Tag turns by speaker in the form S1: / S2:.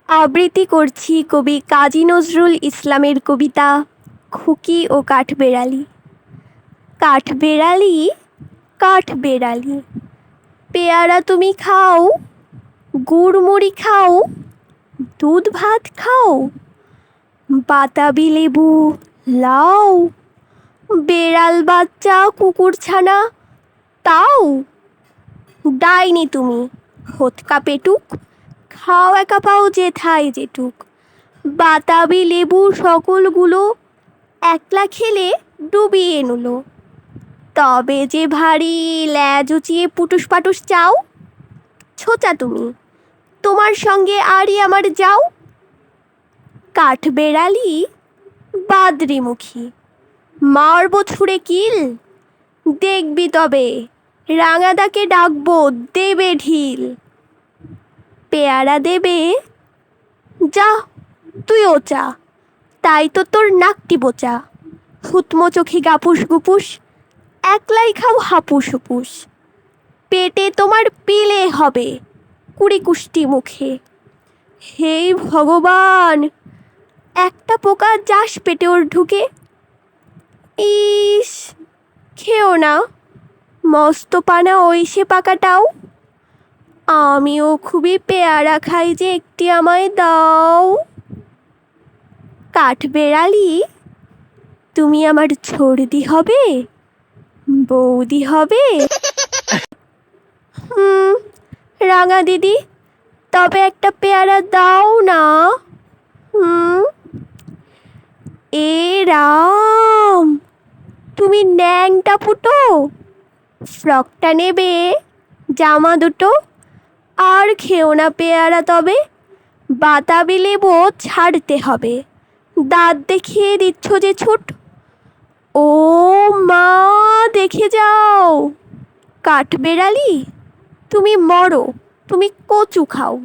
S1: আবৃত্তি করছি কবি কাজী নজরুল ইসলামের কবিতা খুকি ও কাঠবেড়ালি। কাঠবেড়ালি, কাঠবেড়ালি, পেয়ারা তুমি খাও, গুড় মুড়ি খাও, দুধ ভাত খাও, বাতাবি লেবু লাও, বেড়াল বাচ্চা কুকুর ছানা তাও। ডাইনি তুমি, হোতকা পেটুক, খাও একা পাও যেথায় যেটুক। বাতাবি লেবু সকলগুলো একলা খেলে ডুবিয়ে নুলো। তবে যে ভারী ল্যাজ উঁচিয়ে পুটুস পাটুস চাও। ছোচা তুমি, তোমার সঙ্গে আরই আমার যাও। কাঠবেড়ালি, বাদরিমুখী, মারব ছুঁড়ে কিল। দেখবি তবে রাঙাদাকে ডাকবো দেবে ঢিল। পেয়ারা দেবে, যা তুইও চা, তাই তো তোর নাকটি বোচা। হুতমো চোখে গাপুস গুপুস, একলাই খাও হাপুস হুপুস। পেটে তোমার পিলে হবে, কুড়ি কুষ্টি মুখে। হে ভগবান, একটা পোকা যাস পেটে ওর ঢুকে। ইস, খেও না, মস্ত পানা ওই সে পাকাটাও। আমিও খুবই পেয়ারা খাই যে একটি আমায় দাও। কাঠবেড়ালি, তুমি আমার ছর্দি হবে, বৌদি হবে। রাঙা দিদি, তবে একটা পেয়ারা দাও না। এ রাম, তুমি ন্যাংটা ফুটো, ফ্রকটা নেবে, জামা দুটো। আর খেও না পেয়ারা তবে, বাতাবি লেবু ছাড়তে হবে। দাঁত দেখিয়ে দিচ্ছ যে ছুট। ও মা, দেখে যাও। কাঠবেড়ালি, তুমি মরো, তুমি কচু খাও।